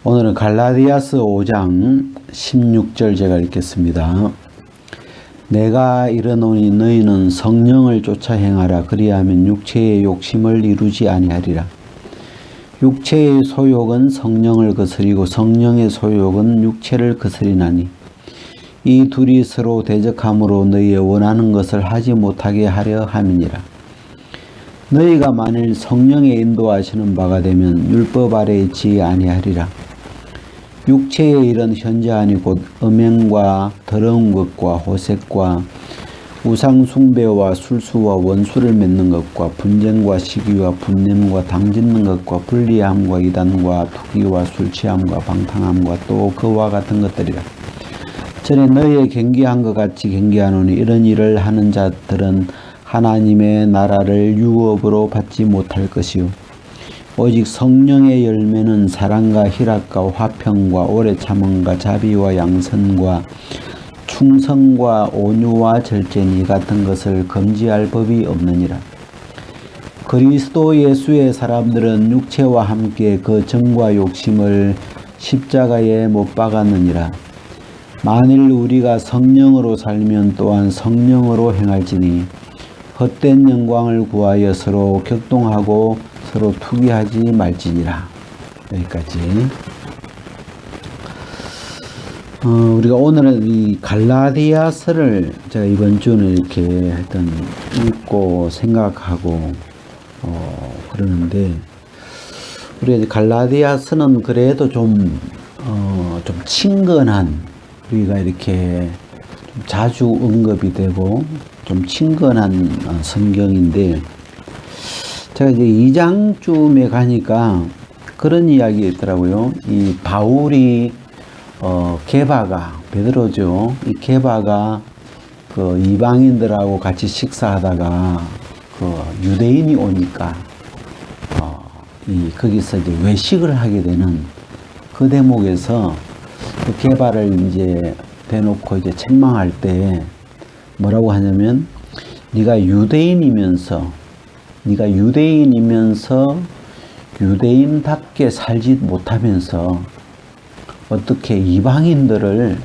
오늘은 갈라디아서 5장 16절 제가 읽겠습니다. 내가 이르노니 너희는 성령을 쫓아 행하라. 그리하면 육체의 욕심을 이루지 아니하리라. 육체의 소욕은 성령을 거스리고 성령의 소욕은 육체를 거스리나니 이 둘이 서로 대적함으로 너희의 원하는 것을 하지 못하게 하려 함이니라. 너희가 만일 성령의 인도하시는 바가 되면 율법 아래에 있지 아니하리라. 육체의 일은 현저하니 곧 음행과 더러운 것과 호색과 우상숭배와 술수와 원수를 맺는 것과 분쟁과 시기와 분냄과 당짓는 것과 불리함과 이단과 투기와 술취함과 방탕함과 또 그와 같은 것들이라. 전에 너희의 경계한 것 같이 경계하노니 이런 일을 하는 자들은 하나님의 나라를 유업으로 받지 못할 것이요 오직 성령의 열매는 사랑과 희락과 화평과 오래 참음과 자비와 양선과 충성과 온유와 절제니 같은 것을 금지할 법이 없느니라. 그리스도 예수의 사람들은 육체와 함께 그 정과 욕심을 십자가에 못 박았느니라. 만일 우리가 성령으로 살면 또한 성령으로 행할지니 헛된 영광을 구하여 서로 격동하고 서로 투기하지 말지니라. 여기까지. 우리가 오늘은 이 갈라디아서를 제가 이번 주는 이렇게 하여튼 읽고 생각하고 그러는데 우리가 갈라디아서는 그래도 좀 친근한 우리가 이렇게 좀 자주 언급이 되고 좀 친근한 성경인데 제가 이제 2장쯤에 가니까 그런 이야기가 있더라고요. 이 바울이 게바가 베드로죠. 이 게바가 그 이방인들하고 같이 식사하다가 그 유대인이 오니까 거기서 이제 외식을 하게 되는 그 대목에서 그 게바를 이제 대놓고 이제 책망할 때 뭐라고 하냐면 네가 유대인이면서 유대인답게 살지 못하면서 어떻게 이방인들을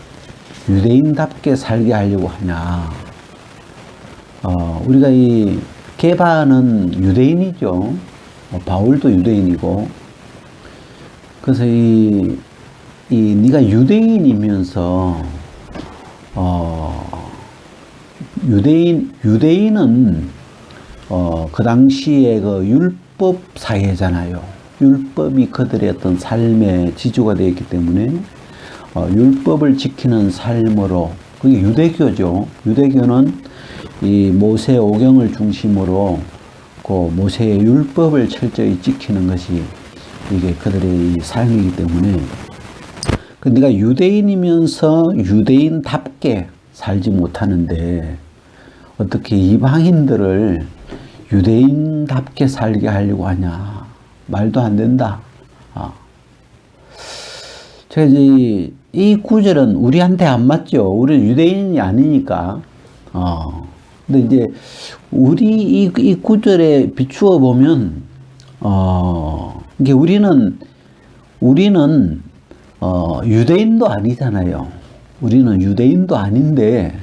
유대인답게 살게 하려고 하냐. 우리가 이 게바는 유대인이죠. 바울도 유대인이고. 그래서 네가 유대인이면서 유대인은 그 당시에 그 율법 사회잖아요. 율법이 그들의 어떤 삶의 지주가 되었기 때문에 율법을 지키는 삶으로 그게 유대교죠. 유대교는 이 모세 오경을 중심으로 그 모세의 율법을 철저히 지키는 것이 이게 그들의 이 삶이기 때문에 네가 유대인이면서 유대인답게 살지 못하는데 어떻게 이방인들을 유대인답게 살게 하려고 하냐. 말도 안 된다. 제가 이제 이 구절은 우리한테 안 맞죠. 우리는 유대인이 아니니까. 근데 이제 우리 이 구절에 비추어 보면, 이게 우리는 유대인도 아니잖아요. 우리는 유대인도 아닌데,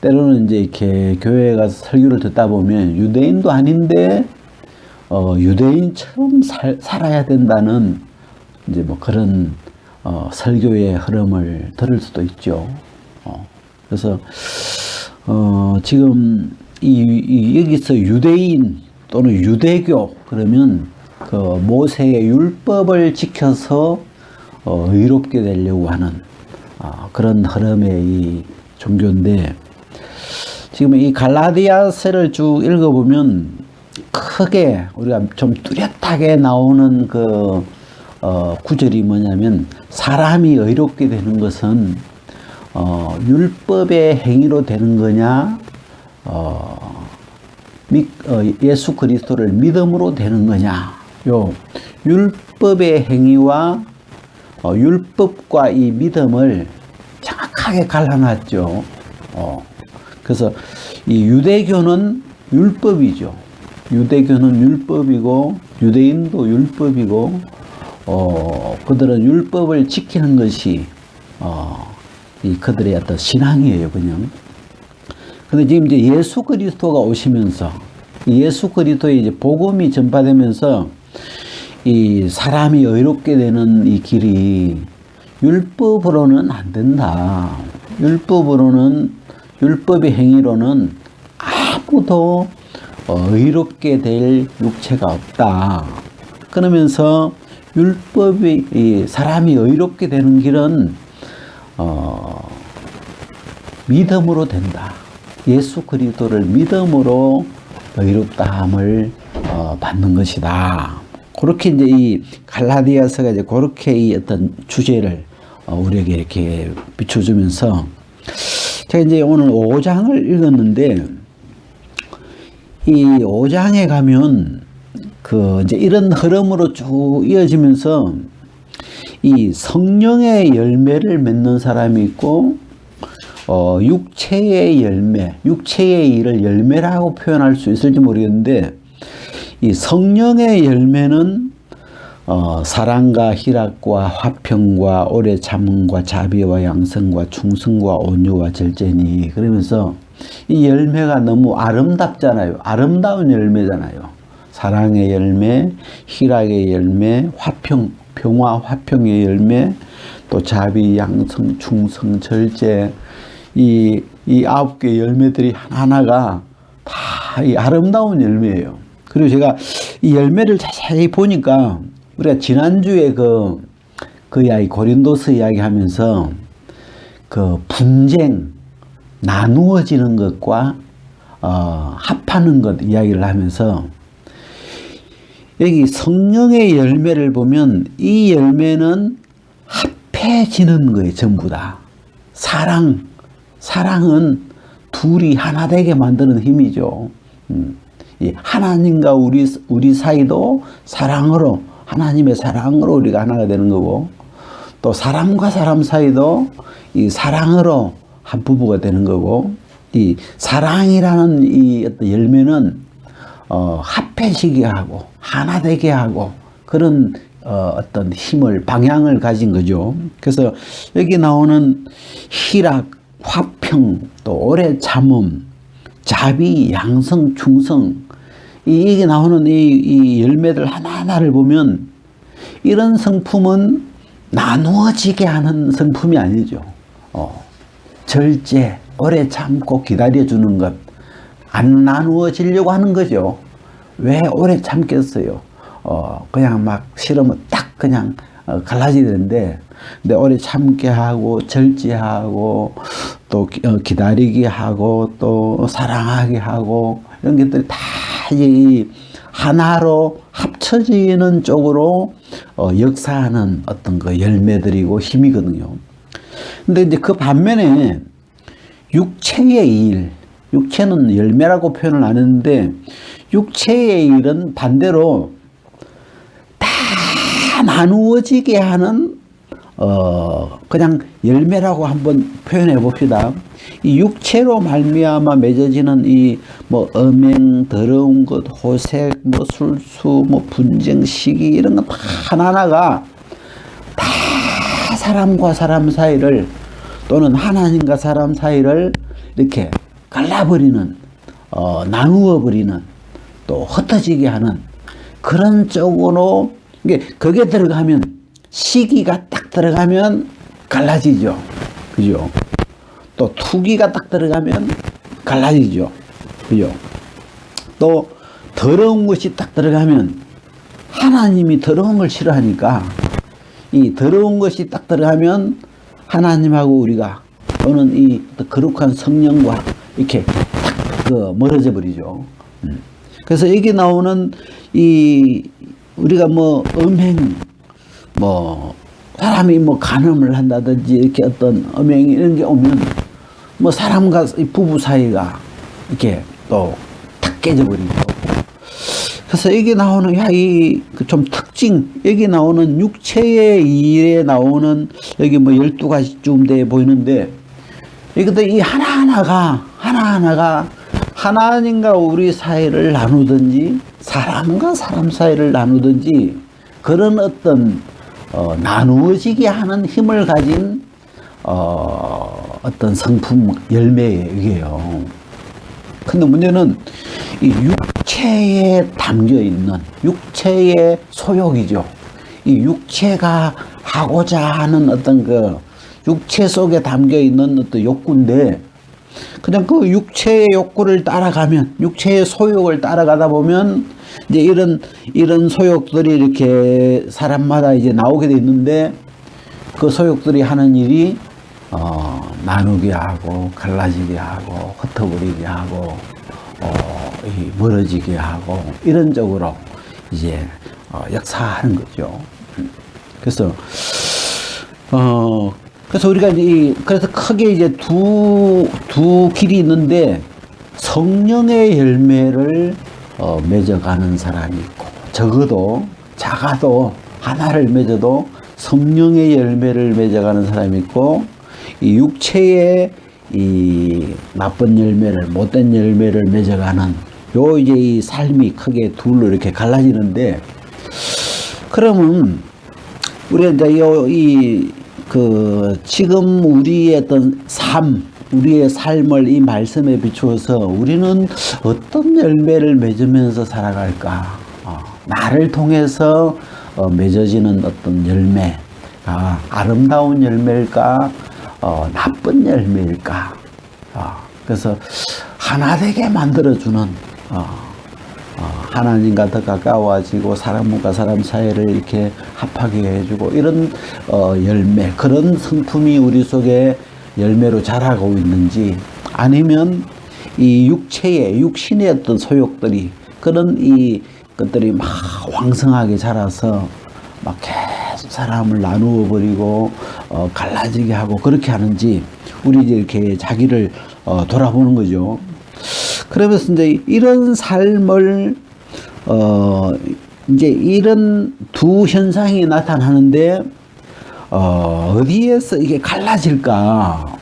때로는 이제 이렇게 교회에 가서 설교를 듣다 보면 유대인도 아닌데 유대인처럼 살아야 된다는 이제 뭐 그런 설교의 흐름을 들을 수도 있죠. 그래서 지금 여기서 유대인 또는 유대교 그러면 그 모세의 율법을 지켜서 의롭게 되려고 하는 그런 흐름의 이 종교인데 지금 이 갈라디아서를 쭉 읽어보면 크게 우리가 좀 뚜렷하게 나오는 그 구절이 뭐냐면 사람이 의롭게 되는 것은 율법의 행위로 되는 거냐 예수 그리스도를 믿음으로 되는 거냐. 요 율법의 행위와 율법과 이 믿음을 정확하게 갈라놨죠. 그래서 이 유대교는 율법이죠. 유대교는 율법이고 유대인도 율법이고 그들은 율법을 지키는 것이 이 그들의 어떤 신앙이에요, 그냥. 근데 지금 이제 예수 그리스도가 오시면서 예수 그리스도의 이제 복음이 전파되면서 이 사람이 의롭게 되는 이 길이 율법으로는 안 된다. 율법의 행위로는 아무도 의롭게 될 육체가 없다. 그러면서 율법이 사람이 의롭게 되는 길은 믿음으로 된다. 예수 그리스도를 믿음으로 의롭다함을 받는 것이다. 그렇게 이제 이 갈라디아서가 이제 그렇게 이 어떤 주제를 우리에게 이렇게 비춰주면서 제가 이제 오늘 5장을 읽었는데 이 5장에 가면 그 이제 이런 흐름으로 쭉 이어지면서 이 성령의 열매를 맺는 사람이 있고 육체의 열매, 육체의 일을 열매라고 표현할 수 있을지 모르겠는데 이 성령의 열매는 사랑과 희락과 화평과 오래 참음과 자비와 양성과 충성과 온유와 절제니 그러면서 이 열매가 너무 아름답잖아요. 아름다운 열매잖아요. 사랑의 열매, 희락의 열매, 화평, 평화, 화평의 열매, 또 자비, 양성, 충성, 절제 이 9개 열매들이 하나하나가 다 이 아름다운 열매예요. 그리고 제가 이 열매를 자세히 보니까 우리가 지난주에 그 고린도서 이야기하면서 그 분쟁, 나누어지는 것과 합하는 것 이야기를 하면서 여기 성령의 열매를 보면 이 열매는 합해지는 거예요. 전부 다. 사랑은 둘이 하나 되게 만드는 힘이죠. 하나님과 우리 사이도 사랑으로 하나님의 사랑으로 우리가 하나가 되는 거고 또 사람과 사람 사이도 이 사랑으로 한 부부가 되는 거고 이 사랑이라는 이 어떤 열매는 합해지게 하고 하나 되게 하고 그런 어떤 힘을 방향을 가진 거죠. 그래서 여기 나오는 희락, 화평, 또 오래 참음, 자비, 양성, 충성 이게 나오는 이 열매들 하나하나를 보면 이런 성품은 나누어지게 하는 성품이 아니죠. 절제, 오래 참고 기다려주는 것, 안 나누어지려고 하는 거죠. 왜 오래 참겠어요? 그냥 막 싫으면 딱 그냥 갈라지는데, 근데 오래 참게 하고, 절제하고, 또 기다리게 하고, 또 사랑하게 하고, 이런 것들이 다 이 하나로 합쳐지는 쪽으로 역사하는 어떤 그 열매들이고 힘이거든요. 근데 이제 그 반면에 육체의 일, 육체는 열매라고 표현을 안 했는데 육체의 일은 반대로 다 나누어지게 하는 그냥 열매라고 한번 표현해 봅시다. 이 육체로 말미암아 맺어지는 이 뭐 음행, 더러운 것, 호색, 뭐 술수, 뭐 분쟁, 시기 이런 것 하나하나가 다 사람과 사람 사이를 또는 하나님과 사람 사이를 이렇게 갈라버리는 나누어 버리는 또 흩어지게 하는 그런 쪽으로 이게 거기에 들어가면 시기가 딱 들어가면 갈라지죠. 그죠? 또 투기가 딱 들어가면 갈라지죠. 그죠? 또 더러운 것이 딱 들어가면 하나님이 더러운 걸 싫어하니까 이 더러운 것이 딱 들어가면 하나님하고 우리가 또는 이 거룩한 성령과 이렇게 딱 멀어져 버리죠. 그래서 여기 나오는 이 우리가 뭐 음행 뭐 사람이 뭐 간음을 한다든지 이렇게 어떤 음행 이런 게 오면 뭐 사람과 부부 사이가 이렇게 또 탁 깨져버리고 그래서 여기 나오는 이 좀 특징 여기 나오는 육체의 일에 나오는 여기 뭐 12가지쯤 돼 보이는데 이것도 이 하나하나가 하나님과 우리 사이를 나누든지 사람과 사람 사이를 나누든지 그런 어떤 나누어지게 하는 힘을 가진 어떤 성품 열매예요. 근데 문제는 이 육체에 담겨 있는 육체의 소욕이죠. 이 육체가 하고자 하는 어떤 그 육체 속에 담겨 있는 어떤 욕구인데, 그냥 그 육체의 욕구를 따라가면, 육체의 소욕을 따라가다 보면 이제 이런 소욕들이 이렇게 사람마다 이제 나오게 돼 있는데, 그 소욕들이 하는 일이 나누게 하고 갈라지게 하고 흩어버리게 하고 멀어지게 하고 이런 쪽으로 이제 역사하는 거죠. 그래서 우리가 그래서 크게 이제 두 길이 있는데, 성령의 열매를 맺어가는 사람이 있고, 작아도 하나를 맺어도 성령의 열매를 맺어가는 사람이 있고, 이 육체의 이 나쁜 열매를, 못된 열매를 맺어가는 이제 이 삶이 크게 둘로 이렇게 갈라지는데, 그러면 우리가 이제 지금 우리의 어떤 우리의 삶을 이 말씀에 비추어서 우리는 어떤 열매를 맺으면서 살아갈까? 나를 통해서 맺어지는 어떤 열매가 아름다운 열매일까? 나쁜 열매일까? 그래서 하나 되게 만들어주는, 하나님과 더 가까워지고 사람과 사람 사이를 이렇게 합하게 해주고 이런 열매, 그런 성품이 우리 속에 열매로 자라고 있는지, 아니면 이 육신의 어떤 소욕들이, 그런 것들이 막 왕성하게 자라서 막 계속 사람을 나누어 버리고 갈라지게 하고 그렇게 하는지, 우리 이제 이렇게 자기를 돌아보는 거죠. 그러면서 이제 이런 삶을 이제 이런 두 현상이 나타나는데 어디에서 이게 갈라질까?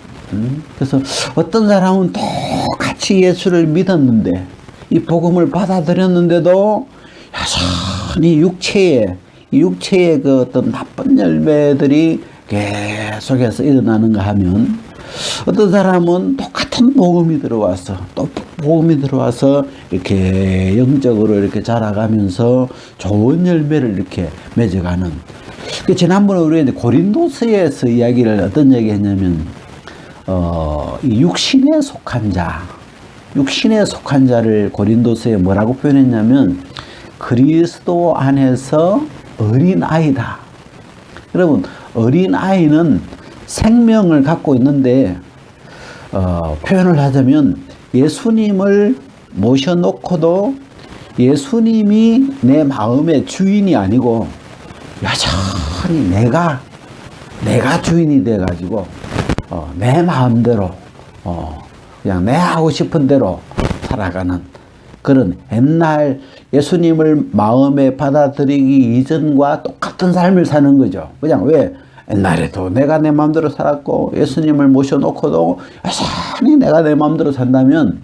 그래서 어떤 사람은 똑같이 예수를 믿었는데, 이 복음을 받아들였는데도 여전히 육체의 그 어떤 나쁜 열매들이 계속해서 일어나는가 하면, 어떤 사람은 똑같은 복음이 들어와서 이렇게 영적으로 이렇게 자라가면서 좋은 열매를 이렇게 맺어가는. 지난번에 우리가 고린도서에서 이야기를 어떤 얘기 했냐면, 이 육신에 속한 자를 고린도서에 뭐라고 표현했냐면, 그리스도 안에서 어린아이다. 여러분, 어린아이는 생명을 갖고 있는데, 표현을 하자면 예수님을 모셔놓고도 예수님이 내 마음의 주인이 아니고 여전히 내가 주인이 돼가지고 내 마음대로 그냥 내 하고 싶은 대로 살아가는 그런 옛날 예수님을 마음에 받아들이기 이전과 똑같은 삶을 사는 거죠. 그냥 왜? 옛날에도 내가 내 마음대로 살았고 예수님을 모셔놓고도 여전히 내가 내 마음대로 산다면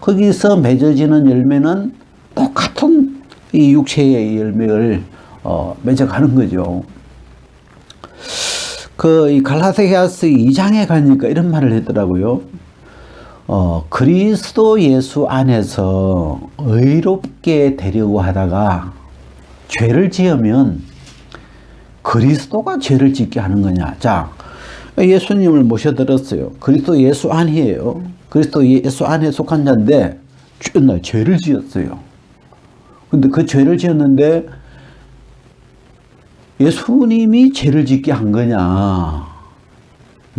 거기서 맺어지는 열매는 똑같은 이 육체의 열매를 맺어가는 거죠. 이 갈라디아서 2장에 가니까 이런 말을 했더라고요. 그리스도 예수 안에서 의롭게 되려고 하다가 죄를 지으면 그리스도가 죄를 짓게 하는 거냐. 자, 예수님을 모셔들었어요. 그리스도 예수 안이에요. 그리스도 예수 안에 속한 자인데 옛날 죄를 지었어요. 근데 그 죄를 지었는데 예수님이 죄를 짓게 한 거냐,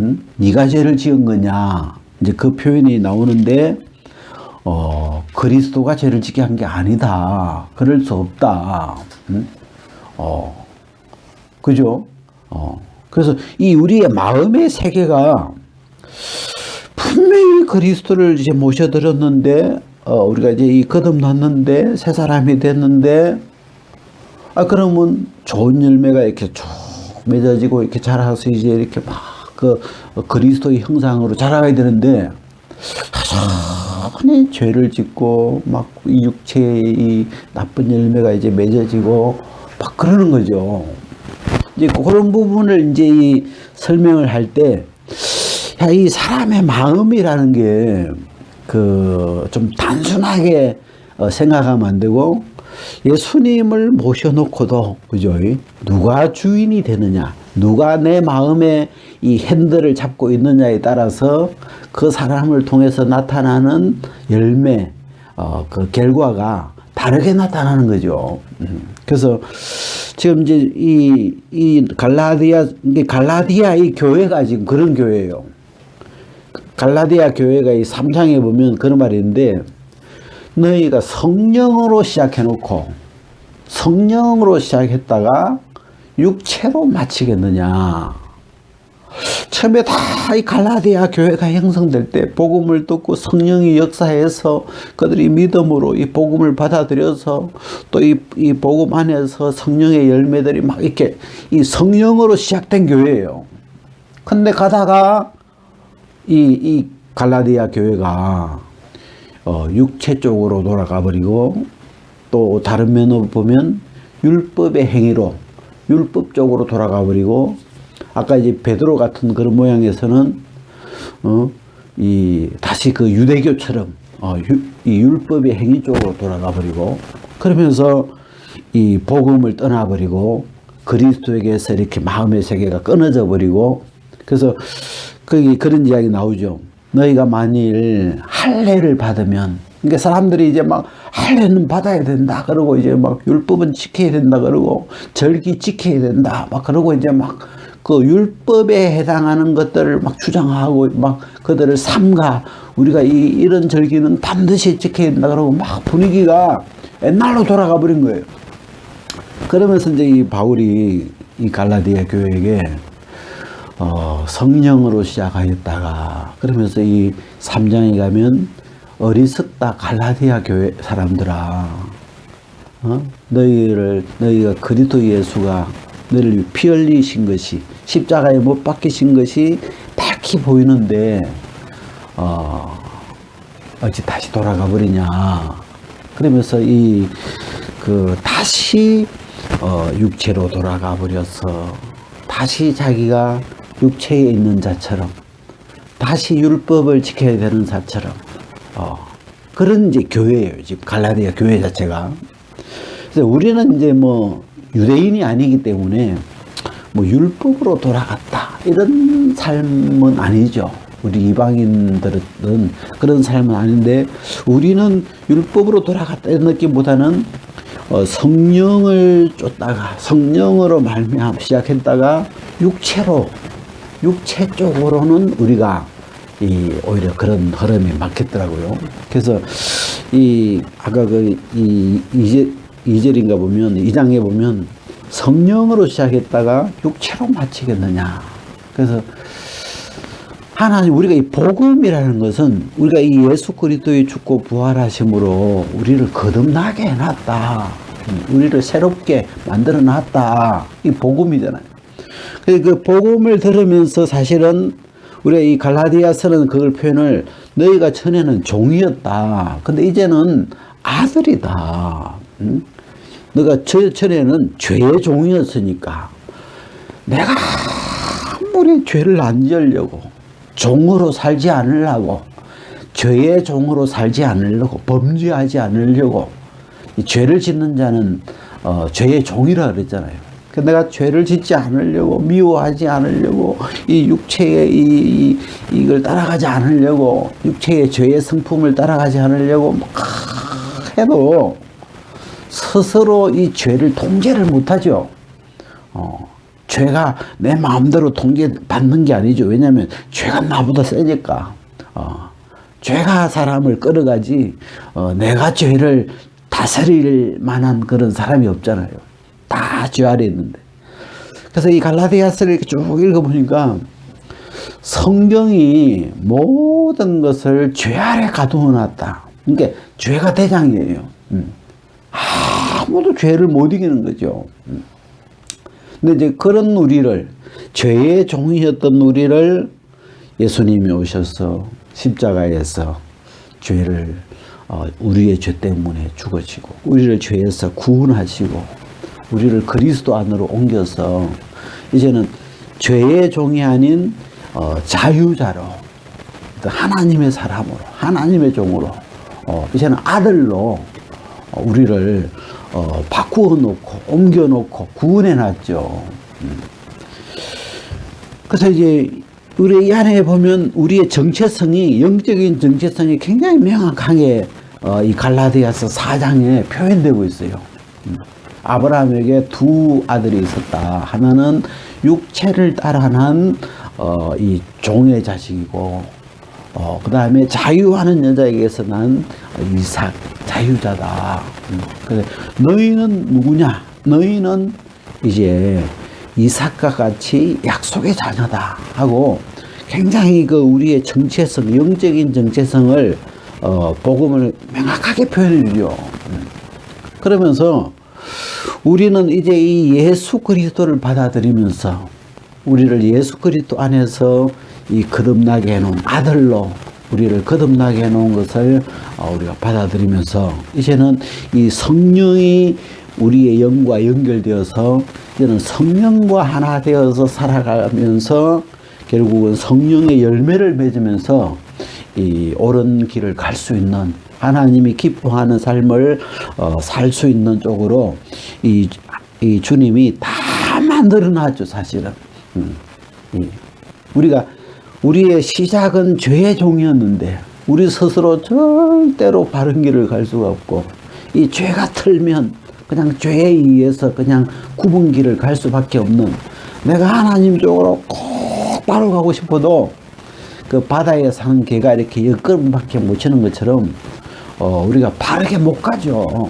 응? 네가 죄를 지은 거냐, 이제 그 표현이 나오는데 그리스도가 죄를 짓게 한 게 아니다. 그럴 수 없다. 응? 그죠? 그래서 이 우리의 마음의 세계가 분명히 그리스도를 이제 모셔드렸는데, 우리가 이제 거듭났는데, 새 사람이 됐는데, 그러면 좋은 열매가 이렇게 쭉 맺어지고 이렇게 자라서 이제 이렇게 막 그리스도의 형상으로 자라가야 되는데, 여전히 죄를 짓고 막 이 육체의 이 나쁜 열매가 이제 맺어지고 막 그러는 거죠. 이제 그런 부분을 이제 이 설명을 할 때, 야, 이 사람의 마음이라는 게, 좀 단순하게 생각하면 안 되고, 예수님을 모셔놓고도, 그죠? 누가 주인이 되느냐, 누가 내 마음의 이 핸들을 잡고 있느냐에 따라서 그 사람을 통해서 나타나는 열매, 그 결과가 다르게 나타나는 거죠. 그래서 지금 이제 이 갈라디아 이 교회가 지금 그런 교회예요. 갈라디아 교회가 이 3장에 보면 그런 말이 있는데, 너희가 성령으로 시작해놓고 성령으로 시작했다가 육체로 마치겠느냐. 처음에 다 이 갈라디아 교회가 형성될 때 복음을 듣고 성령이 역사해서 그들이 믿음으로 이 복음을 받아들여서 또 이 복음 안에서 성령의 열매들이 막 이렇게 이 성령으로 시작된 교회예요. 근데 가다가 이 갈라디아 교회가 육체 쪽으로 돌아가 버리고, 또 다른 면으로 보면 율법의 행위로 율법 쪽으로 돌아가 버리고, 아까 이제 베드로 같은 그런 모양에서는 다시 그 유대교처럼 이 율법의 행위 쪽으로 돌아가 버리고, 그러면서 이 복음을 떠나 버리고 그리스도에게서 이렇게 마음의 세계가 끊어져 버리고, 그래서 거기 그런 이야기 나오죠. 너희가 만일 할례를 받으면, 그러니까 사람들이 이제 막 할례는 받아야 된다 그러고, 이제 막 율법은 지켜야 된다 그러고, 절기 지켜야 된다 막 그러고, 이제 막 그 율법에 해당하는 것들을 막 주장하고, 막 그들을 삼가 우리가 이런 절기는 반드시 지켜야 된다 그러고, 막 분위기가 옛날로 돌아가 버린 거예요. 그러면서 이제 이 바울이 이 갈라디아 교회에게 성령으로 시작하였다가, 그러면서 이 3장에 가면 어리석다 갈라디아 교회 사람들아, 너희가 그리스도 예수가 너희를 피 흘리신 것이, 십자가에 못 박히신 것이 딱히 보이는데 어찌 다시 돌아가 버리냐. 그러면서 다시 육체로 돌아가 버려서 다시 자기가 육체에 있는 자처럼, 다시 율법을 지켜야 되는 자처럼, 그런 이제 교회예요. 지금 갈라디아 교회 자체가. 그래서 우리는 이제 뭐 유대인이 아니기 때문에 뭐 율법으로 돌아갔다 이런 삶은 아니죠. 우리 이방인들은 그런 삶은 아닌데, 우리는 율법으로 돌아갔다 이런 느낌보다는 성령을 쫓다가 성령으로 말미암아 시작했다가 육체 쪽으로는 우리가 오히려 그런 흐름이 많겠더라고요. 그래서 아까 2절인가 보면, 2장에 보면 성령으로 시작했다가 육체로 마치겠느냐. 그래서 하나님, 우리가 이 복음이라는 것은 우리가 이 예수 그리스도의 죽고 부활하심으로 우리를 거듭나게 해놨다, 우리를 새롭게 만들어 놨다, 이 복음이잖아요. 그 복음을 들으면서 사실은 우리가 이 갈라디아서는 그걸 표현을, 너희가 전에는 종이었다, 근데 이제는 아들이다. 너가 전에는 죄의 종이었으니까 내가 아무리 죄를 안 지으려고, 종으로 살지 않으려고, 죄의 종으로 살지 않으려고, 범죄하지 않으려고, 이 죄를 짓는 자는 죄의 종이라 그랬잖아요. 내가 죄를 짓지 않으려고, 미워하지 않으려고, 이 육체의 이걸 따라가지 않으려고, 육체의 죄의 성품을 따라가지 않으려고 막 해도 스스로 이 죄를 통제를 못하죠. 죄가 내 마음대로 통제받는 게 아니죠. 왜냐하면 죄가 나보다 세니까. 죄가 사람을 끌어가지, 내가 죄를 다스릴 만한 그런 사람이 없잖아요. 다 죄 아래 있는데. 그래서 이 갈라디아서를 이렇게 쭉 읽어보니까 성경이 모든 것을 죄 아래 가두어 놨다. 그러니까 죄가 대장이에요. 아무도 죄를 못 이기는 거죠. 근데 이제 그런 우리를, 죄의 종이었던 우리를 예수님이 오셔서 십자가에서 죄를, 우리의 죄 때문에 죽으시고, 우리를 죄에서 구원하시고, 우리를 그리스도 안으로 옮겨서 이제는 죄의 종이 아닌 자유자로, 하나님의 사람으로, 하나님의 종으로, 이제는 아들로 우리를 바꾸어 놓고 옮겨 놓고 구원해 놨죠. 그래서 이제 우리 이 안에 보면 우리의 정체성이, 영적인 정체성이 굉장히 명확하게 이 갈라디아서 4장에 표현되고 있어요. 아브라함에게 두 아들이 있었다. 하나는 육체를 따라 난 이 종의 자식이고, 그 다음에 자유하는 여자에게서 난 이삭, 자유자다. 그래서 너희는 누구냐? 너희는 이제 이삭과 같이 약속의 자녀다 하고, 굉장히 그 우리의 정체성, 영적인 정체성을 복음을 명확하게 표현해 주죠. 그러면서 우리는 이제 이 예수 그리스도를 받아들이면서 우리를 예수 그리스도 안에서 이 거듭나게 해놓은 아들로 우리를 거듭나게 해놓은 것을 우리가 받아들이면서 이제는 이 성령이 우리의 영과 연결되어서 이제는 성령과 하나 되어서 살아가면서 결국은 성령의 열매를 맺으면서 이 옳은 길을 갈 수 있는, 하나님이 기뻐하는 삶을 살 수 있는 쪽으로 이 주님이 다 만들어놨죠, 사실은. 우리의 시작은 죄의 종이었는데 우리 스스로 절대로 바른 길을 갈 수가 없고, 이 죄가 틀면 그냥 죄에 의해서 그냥 굽은 길을 갈 수밖에 없는, 내가 하나님 쪽으로 꼭 바로 가고 싶어도 그 바다에 사는 개가 이렇게 옆걸음밖에 못 치는 것처럼 우리가 바르게 못 가죠.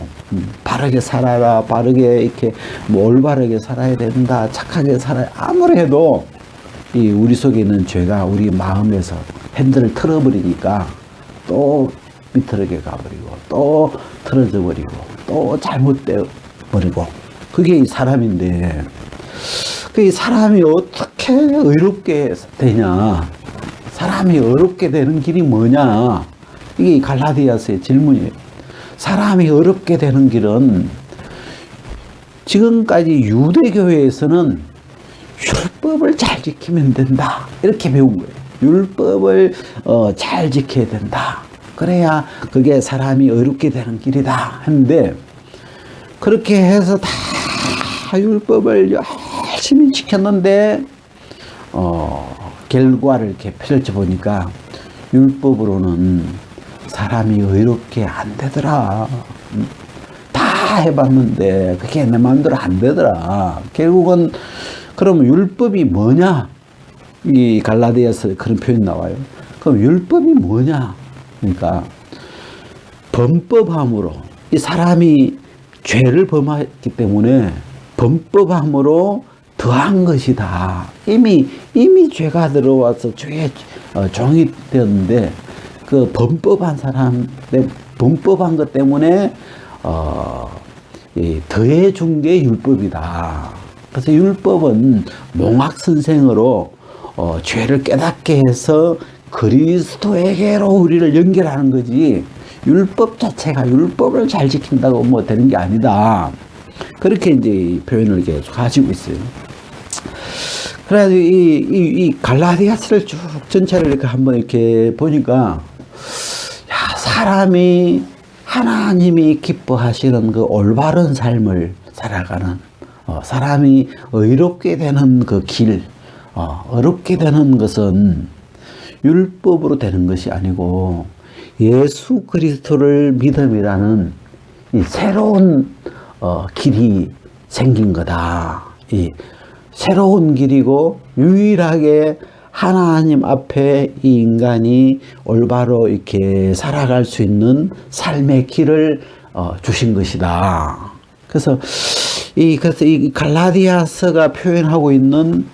바르게 살아라, 바르게 이렇게 뭐 올바르게 살아야 된다, 착하게 살아야, 아무리 해도 이 우리 속에 있는 죄가 우리 마음에서 핸들을 틀어버리니까 또 비틀게 가버리고 또 틀어져 버리고 또 잘못돼 버리고, 그게 이 사람인데, 그 사람이 어떻게 의롭게 되냐, 사람이 의롭게 되는 길이 뭐냐, 이게 갈라디아서의 질문이에요. 사람이 의롭게 되는 길은, 지금까지 유대교회에서는 율법을 잘 지키면 된다 이렇게 배운 거예요. 율법을 잘 지켜야 된다, 그래야 그게 사람이 의롭게 되는 길이다 했는데, 그렇게 해서 다 율법을 열심히 지켰는데 결과를 이렇게 펼쳐보니까 율법으로는 사람이 의롭게 안 되더라. 다 해봤는데 그게 내 마음대로 안 되더라. 결국은 그럼 율법이 뭐냐? 이 갈라디아서 그런 표현 나와요. 그럼 율법이 뭐냐? 그러니까 범법함으로, 이 사람이 죄를 범했기 때문에 범법함으로 더한 것이다. 이미 죄가 들어와서 죄의 종이 되었는데, 그 범법한 사람, 범법한 것 때문에 더해 준 게 율법이다. 그래서 율법은 몽학선생으로 죄를 깨닫게 해서 그리스도에게로 우리를 연결하는 거지, 율법 자체가 율법을 잘 지킨다고 뭐 되는 게 아니다. 그렇게 이제 표현을 계속 가지고 있어요. 그래서 이 갈라디아서를 쭉 전체를 이렇게 한번 이렇게 보니까, 야, 사람이 하나님이 기뻐하시는 그 올바른 삶을 살아가는, 사람이 의롭게 되는 그 길, 의롭게 되는 것은 율법으로 되는 것이 아니고 예수 그리스도를 믿음이라는 이 새로운 길이 생긴 거다. 이 새로운 길이고 유일하게 하나님 앞에 이 인간이 올바로 이렇게 살아갈 수 있는 삶의 길을 주신 것이다. 그래서 이 갈라디아서가 표현하고 있는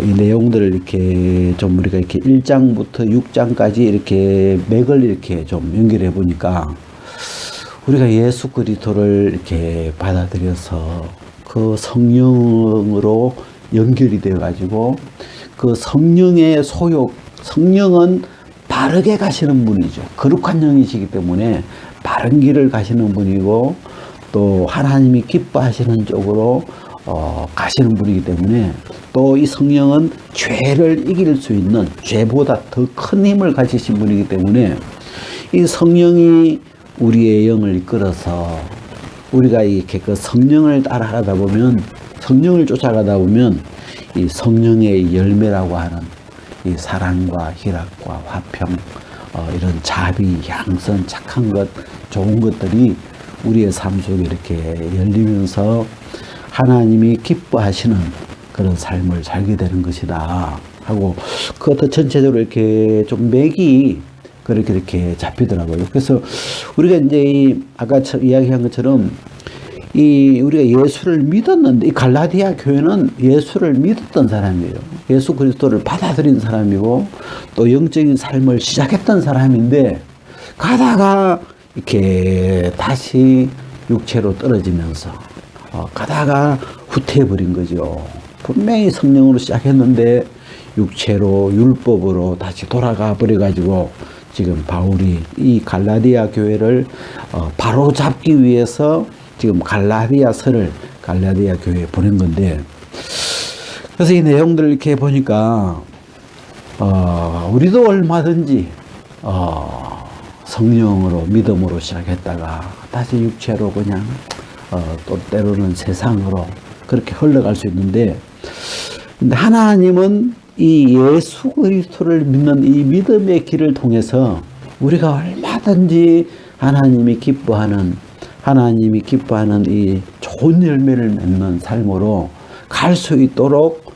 이 내용들을 이렇게 좀 우리가 이렇게 1장부터 6장까지 이렇게 맥을 이렇게 좀 연결해 보니까, 우리가 예수 그리스도를 이렇게 받아들여서 그 성령으로 연결이 되어 가지고, 그 성령의 소욕, 성령은 바르게 가시는 분이죠. 거룩한 영이시기 때문에 바른 길을 가시는 분이고, 또 하나님이 기뻐하시는 쪽으로 가시는 분이기 때문에 또 이 성령은 죄를 이길 수 있는, 죄보다 더 큰 힘을 가지신 분이기 때문에 이 성령이 우리의 영을 이끌어서 우리가 이렇게 그 성령을 따라가다 보면, 성령을 쫓아가다 보면 이 성령의 열매라고 하는 이 사랑과 희락과 화평, 이런 자비, 양선, 착한 것, 좋은 것들이 우리의 삶 속에 이렇게 열리면서 하나님이 기뻐하시는 그런 삶을 살게 되는 것이다 하고, 그것도 전체적으로 이렇게 좀 맥이 그렇게 이렇게 잡히더라고요. 그래서 우리가 이제 아까 이야기한 것처럼 우리가 예수를 믿었는데, 이 갈라디아 교회는 예수를 믿었던 사람이에요. 예수 그리스도를 받아들인 사람이고 또 영적인 삶을 시작했던 사람인데, 가다가 이렇게 다시 육체로 떨어지면서 가다가 후퇴해버린 거죠. 분명히 성령으로 시작했는데 육체로, 율법으로 다시 돌아가 버려가지고 지금 바울이 이 갈라디아 교회를 바로 잡기 위해서 지금 갈라디아서를 갈라디아 교회에 보낸 건데, 그래서 이 내용들을 이렇게 보니까 우리도 얼마든지 성령으로, 믿음으로 시작했다가 다시 육체로 그냥 또 때로는 세상으로 그렇게 흘러갈 수 있는데, 근데 하나님은 이 예수 그리스도를 믿는 이 믿음의 길을 통해서 우리가 얼마든지 하나님이 기뻐하는 이 좋은 열매를 맺는 삶으로 갈 수 있도록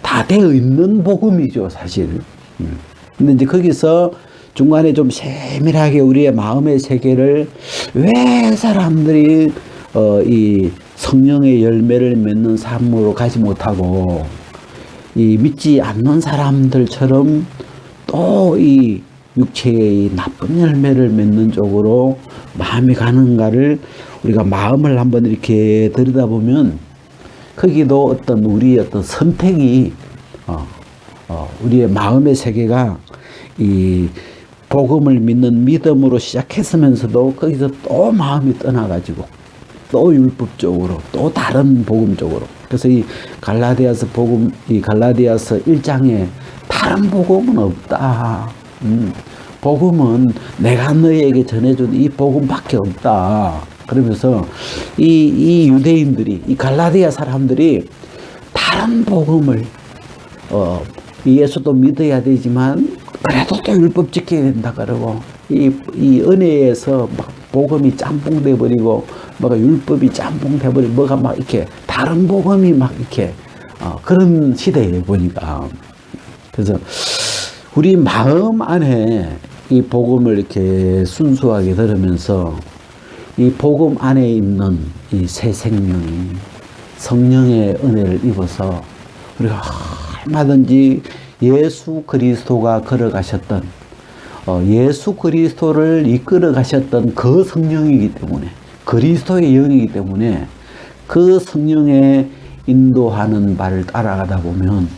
다 되어 있는 복음이죠, 사실. 근데 이제 거기서 중간에 좀 세밀하게 우리의 마음의 세계를 왜 사람들이 이 성령의 열매를 맺는 삶으로 가지 못하고 이 믿지 않는 사람들처럼 또 이 육체의 나쁜 열매를 맺는 쪽으로 마음이 가는가를 우리가 마음을 한번 이렇게 들여다보면, 거기도 어떤 우리의 어떤 선택이 우리의 마음의 세계가 이 복음을 믿는 믿음으로 시작했으면서도 거기서 또 마음이 떠나가지고 또 율법 쪽으로, 또 다른 복음 쪽으로. 그래서 이 갈라디아서 1장에 다른 복음은 없다. 복음은 내가 너희에게 전해준 이 복음밖에 없다. 그러면서 이 유대인들이, 이 갈라디아 사람들이 다른 복음을 예수도 믿어야 되지만 그래도 또 율법 지켜야 된다 그러고, 이 은혜에서 막 복음이 짬뽕 돼버리고 뭐가 율법이 짬뽕 돼버리고 뭐가 막 이렇게 다른 복음이 막 이렇게 그런 시대에 보니까, 그래서 우리 마음 안에 이 복음을 이렇게 순수하게 들으면서 이 복음 안에 있는 이 새 생명이 성령의 은혜를 입어서 우리가 얼마든지 예수 그리스도가 걸어가셨던, 예수 그리스도를 이끌어 가셨던 그 성령이기 때문에, 그리스도의 영이기 때문에 그 성령의 인도하는 바를 따라가다 보면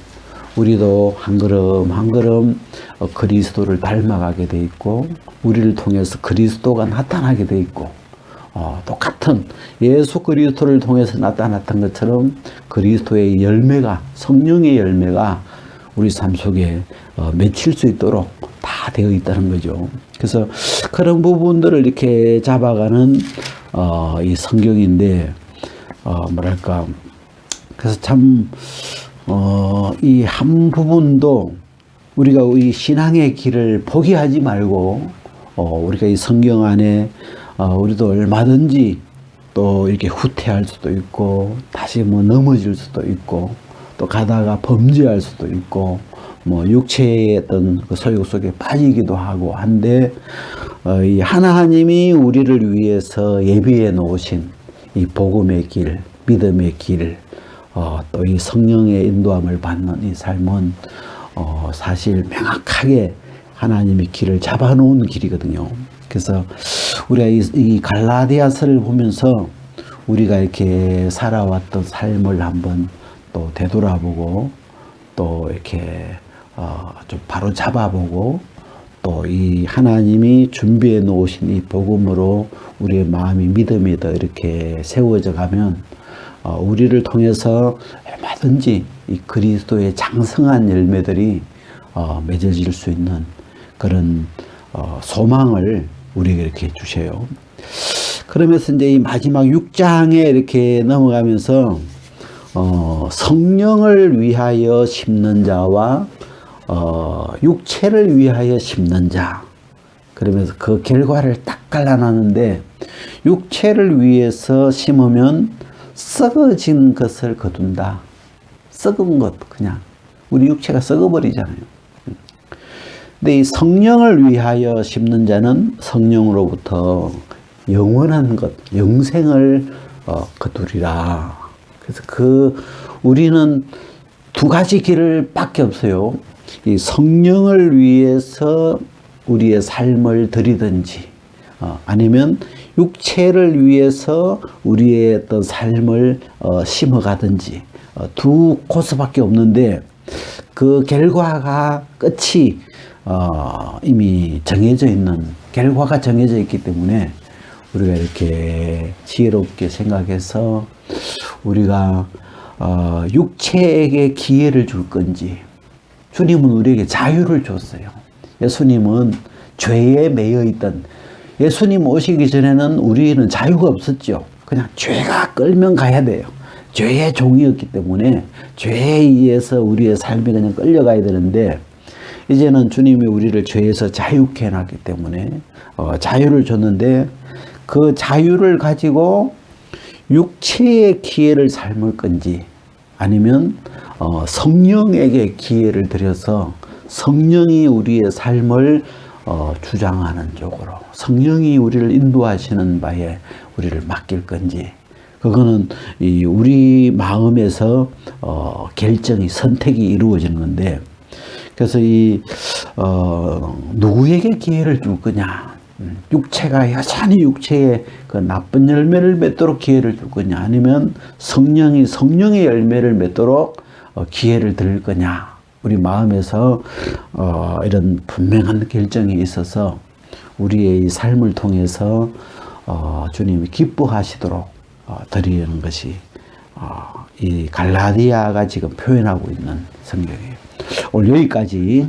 우리도 한 걸음 한 걸음 그리스도를 닮아가게 돼 있고, 우리를 통해서 그리스도가 나타나게 돼 있고, 똑같은 예수 그리스도를 통해서 나타났던 것처럼 그리스도의 열매가, 성령의 열매가 우리 삶 속에 맺힐 수 있도록 다 되어 있다는 거죠. 그래서 그런 부분들을 이렇게 잡아가는 이 성경인데, 뭐랄까, 그래서 참 이 한 부분도 우리가 이 신앙의 길을 포기하지 말고 우리가 이 성경 안에 우리도 얼마든지 또 이렇게 후퇴할 수도 있고, 다시 뭐 넘어질 수도 있고, 또 가다가 범죄할 수도 있고, 뭐 육체의 어떤 그 소욕 속에 빠지기도 하고 한데, 이 하나님이 우리를 위해서 예비해 놓으신 이 복음의 길, 믿음의 길, 또 이 성령의 인도함을 받는 이 삶은 사실 명확하게 하나님의 길을 잡아놓은 길이거든요. 그래서 우리가 이 갈라디아서를 보면서 우리가 이렇게 살아왔던 삶을 한번 또 되돌아보고, 또 이렇게 좀 바로 잡아보고, 또 이 하나님이 준비해 놓으신 이 복음으로 우리의 마음이 믿음이 더 이렇게 세워져 가면 우리를 통해서 얼마든지 이 그리스도의 장성한 열매들이 맺어질 수 있는 그런 소망을 우리에게 이렇게 주셔요. 그러면서 이제 이 마지막 6장에 이렇게 넘어가면서 성령을 위하여 심는 자와 육체를 위하여 심는 자, 그러면서 그 결과를 딱 갈라놨는데, 육체를 위해서 심으면 썩어진 것을 거둔다. 썩은 것, 그냥 우리 육체가 썩어버리잖아요. 근데 이 성령을 위하여 심는 자는 성령으로부터 영원한 것, 영생을 거두리라. 그래서 우리는 두 가지 길을 밖에 없어요. 이 성령을 위해서 우리의 삶을 드리든지, 아니면 육체를 위해서 우리의 어떤 삶을 심어가든지, 두 코스밖에 없는데, 그 결과가 끝이 이미 정해져 있는, 결과가 정해져 있기 때문에 우리가 이렇게 지혜롭게 생각해서 우리가 육체에게 기회를 줄 건지, 주님은 우리에게 자유를 줬어요. 예수님은 죄에 매여 있던, 예수님 오시기 전에는 우리는 자유가 없었죠. 그냥 죄가 끌면 가야 돼요. 죄의 종이었기 때문에 죄에 의해서 우리의 삶이 그냥 끌려가야 되는데, 이제는 주님이 우리를 죄에서 자유케 해놨기 때문에 자유를 줬는데, 그 자유를 가지고 육체의 기회를 삶을 건지, 아니면 성령에게 기회를 드려서 성령이 우리의 삶을 주장하는 쪽으로, 성령이 우리를 인도하시는 바에 우리를 맡길 건지, 그거는 우리 마음에서 결정이, 선택이 이루어지는 건데, 그래서 누구에게 기회를 줄 거냐, 육체가 여전히 육체의 그 나쁜 열매를 맺도록 기회를 줄 거냐, 아니면 성령이 성령의 열매를 맺도록 기회를 드릴 거냐, 우리 마음에서 이런 분명한 결정이 있어서 우리의 이 삶을 통해서 주님이 기뻐하시도록 드리는 것이 이 갈라디아가 지금 표현하고 있는 성경이에요. 오늘 여기까지.